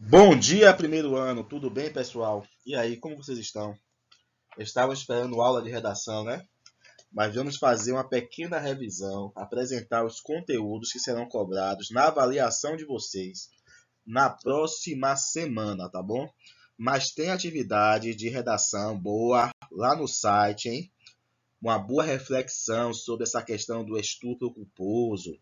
Bom dia, primeiro ano, tudo bem, pessoal? E aí, como vocês estão? Estavam esperando aula de redação, né? Mas vamos fazer uma pequena revisão, apresentar os conteúdos que serão cobrados na avaliação de vocês na próxima semana, tá bom? Mas tem atividade de redação boa lá no site, hein? Uma boa reflexão sobre essa questão do estupro culposo,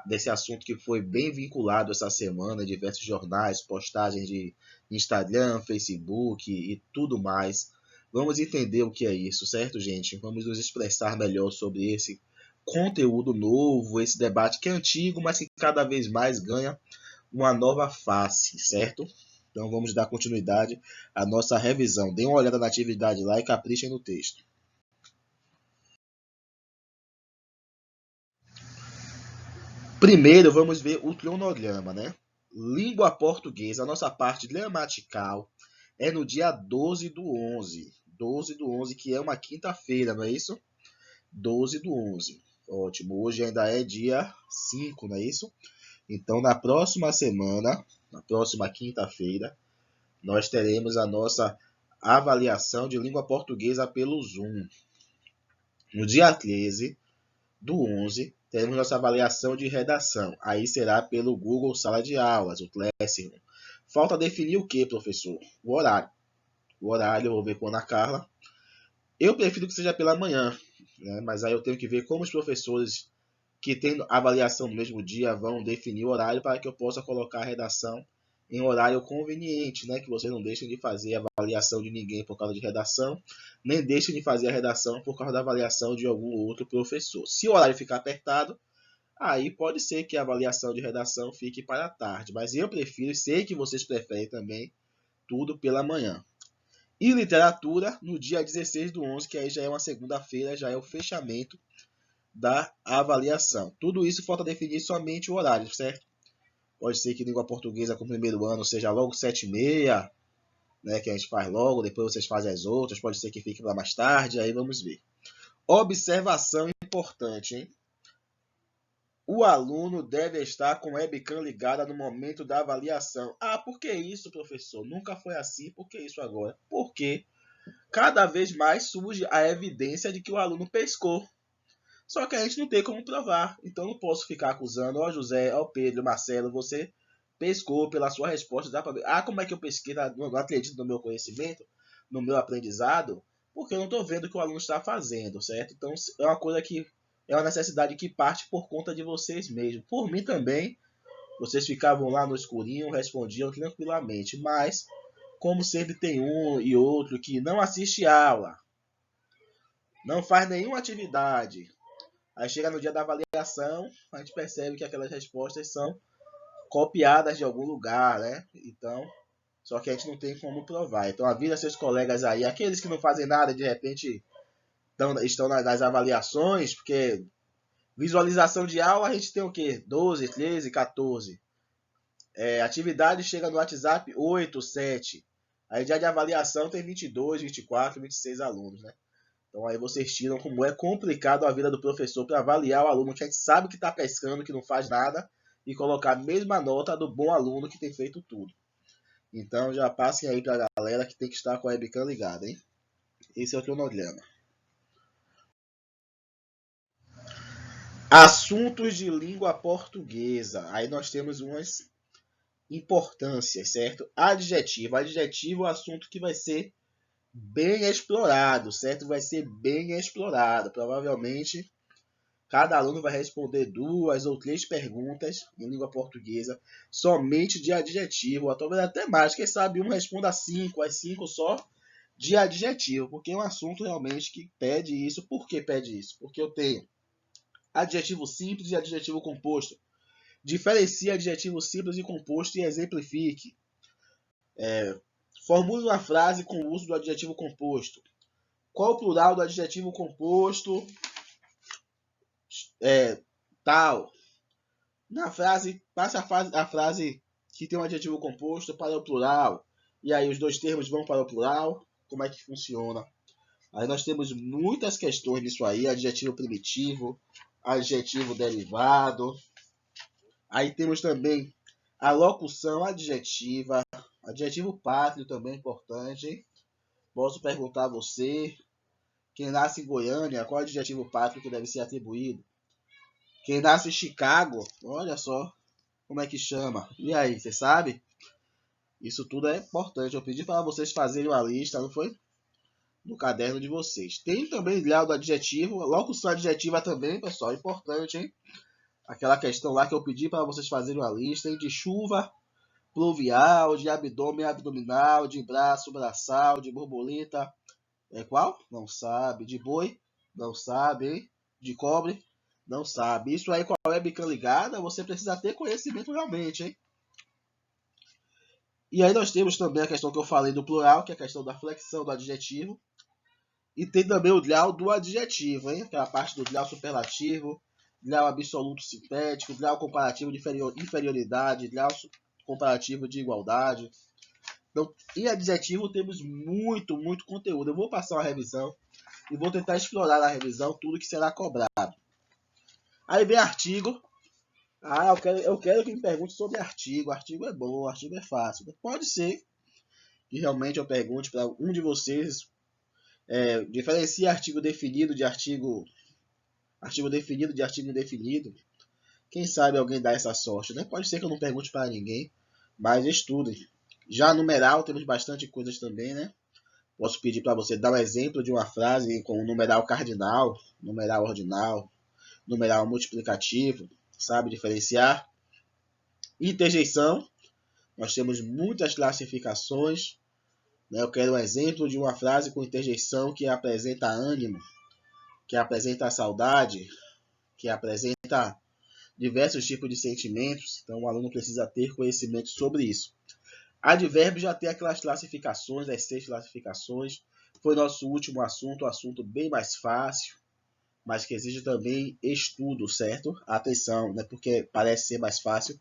desse assunto que foi bem vinculado essa semana em diversos jornais, postagens de Instagram, Facebook e tudo mais. Vamos entender o que é isso, certo, gente? Vamos nos expressar melhor sobre esse conteúdo novo, esse debate que é antigo, mas que cada vez mais ganha uma nova face, certo? Então vamos dar continuidade à nossa revisão. Dê uma olhada na atividade lá e caprichem no texto. Primeiro, vamos ver o cronograma, né? Língua portuguesa, a nossa parte gramatical é no dia 12 do 11. 12 do 11, que é uma quinta-feira, não é isso? 12 do 11. Ótimo. Hoje ainda é dia 5, não é isso? Então, na próxima semana, na próxima quinta-feira, nós teremos a nossa avaliação de língua portuguesa pelo Zoom. No dia 13 do 11, teremos nossa avaliação de redação. Aí será pelo Google Sala de Aulas, o Classroom. Falta definir o que, professor? O horário. O horário eu vou ver com a Ana Carla. Eu prefiro que seja pela manhã, né? Mas aí eu tenho que ver como os professores que têm avaliação no mesmo dia vão definir o horário para que eu possa colocar a redação em horário conveniente, né? Que vocês não deixem de fazer a avaliação de ninguém por causa de redação, nem deixem de fazer a redação por causa da avaliação de algum outro professor. Se o horário ficar apertado, aí pode ser que a avaliação de redação fique para a tarde, mas eu prefiro, sei que vocês preferem também, tudo pela manhã. E literatura no dia 16 do 11, que aí já é uma segunda-feira, já é o fechamento da avaliação. Tudo isso falta definir somente o horário, certo? Pode ser que língua portuguesa com o primeiro ano seja logo 7h30, né, que a gente faz logo, depois vocês fazem as outras, pode ser que fique para mais tarde, aí vamos ver. Observação importante, hein? O aluno deve estar com a webcam ligada no momento da avaliação. Ah, por que isso, professor? Nunca foi assim, por que isso agora? Porque cada vez mais surge a evidência de que o aluno pescou. Só que a gente não tem como provar. Então não posso ficar acusando, ó José, ó Pedro, Marcelo, você pescou pela sua resposta. Dá pra ver. Ah, como é que eu pesquei? Não acredito no meu conhecimento, no meu aprendizado, porque eu não estou vendo o que o aluno está fazendo, certo? Então é uma coisa que é uma necessidade que parte por conta de vocês mesmos. Por mim também, vocês ficavam lá no escurinho, respondiam tranquilamente, mas como sempre tem um e outro que não assiste aula, não faz nenhuma atividade. Aí chega no dia da avaliação, a gente percebe que aquelas respostas são copiadas de algum lugar, né? Então, só que a gente não tem como provar. Então avisa seus colegas aí, aqueles que não fazem nada, de repente estão nas avaliações, porque visualização de aula a gente tem o quê? 12, 13, 14. Atividade chega no WhatsApp 8, 7. Aí dia de avaliação tem 22, 24, 26 alunos, né? Então aí vocês tiram como é complicado a vida do professor para avaliar o aluno que a gente sabe que está pescando, que não faz nada, e colocar a mesma nota do bom aluno que tem feito tudo. Então já passem aí para a galera que tem que estar com a webcam ligada, hein? Esse é o cronograma. Assuntos de língua portuguesa. Aí nós temos umas importâncias, certo? Adjetivo. Adjetivo é um assunto que vai ser bem explorado, certo? Vai ser bem explorado. Provavelmente cada aluno vai responder 2 ou 3 perguntas em língua portuguesa somente de adjetivo, ou talvez até mais. Quem sabe um responda 5, as 5 só de adjetivo, porque é um assunto realmente que pede isso. Por que pede isso? Porque eu tenho adjetivo simples e adjetivo composto. Diferencie adjetivo simples e composto e exemplifique. Formule uma frase com o uso do adjetivo composto. Qual o plural do adjetivo composto? Tal. Na frase, passe a frase que tem um adjetivo composto para o plural. E aí os dois termos vão para o plural. Como é que funciona? Aí nós temos muitas questões nisso aí. Adjetivo primitivo, adjetivo derivado. Aí temos também A locução adjetiva, adjetivo pátrio também é importante, hein? Posso perguntar a você, quem nasce em Goiânia, qual é o adjetivo pátrio que deve ser atribuído? Quem nasce em Chicago, olha só como é que chama. E aí, você sabe? Isso tudo é importante. Eu pedi para vocês fazerem uma lista, não foi? No caderno de vocês. Tem também lá do adjetivo, locução adjetiva também, pessoal, importante, hein? Aquela questão lá que eu pedi para vocês fazerem uma lista, hein? De chuva, pluvial, de abdômen, abdominal, de braço, braçal, de borboleta. É qual? Não sabe. De boi? Não sabe, hein? De cobre? Não sabe. Isso aí com a webcam ligada, você precisa ter conhecimento realmente, hein? E aí nós temos também a questão que eu falei do plural, que é a questão da flexão do adjetivo. E tem também o grau do adjetivo, hein? Aquela parte do grau superlativo, grau absoluto sintético, grau comparativo de inferioridade, grau comparativo de igualdade. Então, em adjetivo temos muito conteúdo. Eu vou passar uma revisão e vou tentar explorar na revisão tudo que será cobrado. Aí vem artigo. Eu quero que me pergunte sobre artigo. Artigo é bom, artigo é fácil. Pode ser que realmente eu pergunte para um de vocês. Diferencia artigo definido de artigo definido de artigo indefinido. Quem sabe alguém dá essa sorte, né? Pode ser que eu não pergunte para ninguém, mas estudem. Já numeral temos bastante coisas também, né? Posso pedir para você dar um exemplo de uma frase com um numeral cardinal, numeral ordinal, numeral multiplicativo, sabe diferenciar? Interjeição, nós temos muitas classificações. Eu quero um exemplo de uma frase com interjeição que apresenta ânimo, que apresenta saudade, que apresenta diversos tipos de sentimentos. Então o aluno precisa ter conhecimento sobre isso. Advérbio já tem aquelas classificações, as 6 classificações. Foi nosso último assunto, um assunto bem mais fácil, mas que exige também estudo, certo? Atenção, não é porque parece ser mais fácil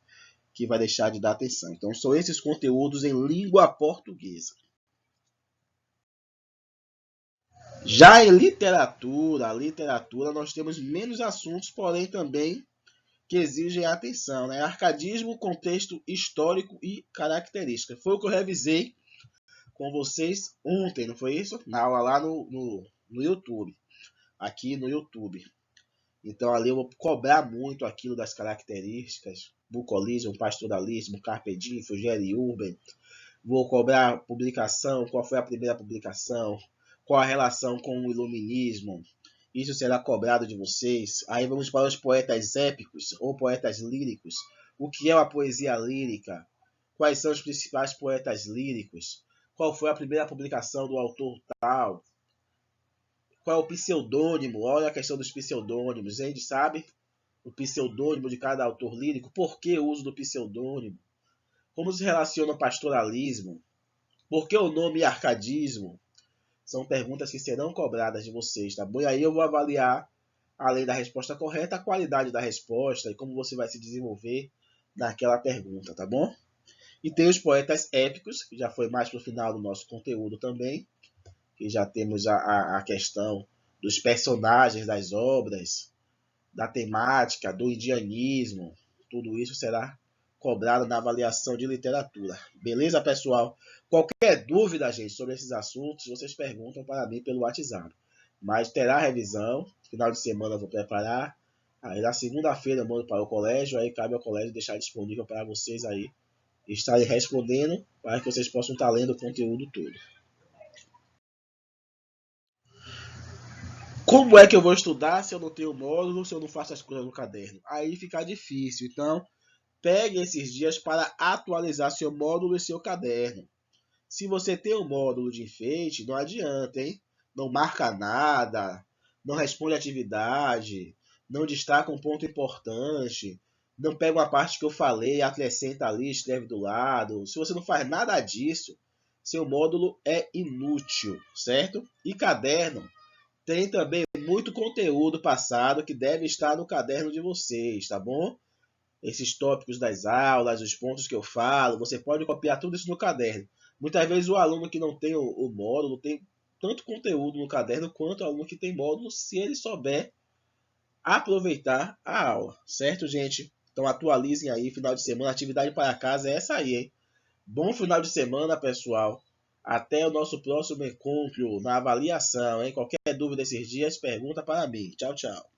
que vai deixar de dar atenção. Então são esses conteúdos em língua portuguesa. Já em literatura nós temos menos assuntos, porém também que exigem atenção, né? Arcadismo, contexto histórico e característica. Foi o que eu revisei com vocês ontem, não foi isso? Na aula lá no YouTube, aqui no YouTube. Então ali eu vou cobrar muito aquilo das características, bucolismo, pastoralismo, carpe diem, Frugere Urban. Vou cobrar publicação, qual foi a primeira publicação, qual a relação com o iluminismo. Isso será cobrado de vocês. Aí vamos para os poetas épicos ou poetas líricos. O que é uma poesia lírica? Quais são os principais poetas líricos? Qual foi a primeira publicação do autor tal? Qual é o pseudônimo? Olha a questão dos pseudônimos. A gente sabe o pseudônimo de cada autor lírico. Por que o uso do pseudônimo? Como se relaciona o pastoralismo? Por que o nome arcadismo? São perguntas que serão cobradas de vocês, tá bom? E aí eu vou avaliar, além da resposta correta, a qualidade da resposta e como você vai se desenvolver naquela pergunta, tá bom? E tem os poetas épicos, que já foi mais para o final do nosso conteúdo também, que já temos a questão dos personagens das obras, da temática, do indianismo, tudo isso será cobrado na avaliação de literatura. Beleza, pessoal? Qualquer dúvida, gente, sobre esses assuntos, vocês perguntam para mim pelo WhatsApp. Mas terá revisão, final de semana eu vou preparar. Aí na segunda-feira eu mando para o colégio, aí cabe ao colégio deixar disponível para vocês aí estarem respondendo, para que vocês possam estar lendo o conteúdo todo. Como é que eu vou estudar se eu não tenho módulo, se eu não faço as coisas no caderno? Aí fica difícil. Então, pegue esses dias para atualizar seu módulo e seu caderno. Se você tem um módulo de enfeite, não adianta, hein? Não marca nada, não responde atividade, não destaca um ponto importante, não pega uma parte que eu falei, acrescenta ali, escreve do lado. Se você não faz nada disso, seu módulo é inútil, certo? E caderno tem também muito conteúdo passado que deve estar no caderno de vocês, tá bom? Esses tópicos das aulas, os pontos que eu falo, você pode copiar tudo isso no caderno. Muitas vezes o aluno que não tem o módulo tem tanto conteúdo no caderno quanto o aluno que tem módulo, se ele souber aproveitar a aula, certo, gente? Então atualizem aí, final de semana, atividade para casa é essa aí, hein? Bom final de semana, pessoal. Até o nosso próximo encontro na avaliação, hein? Qualquer dúvida esses dias, pergunta para mim. Tchau, tchau.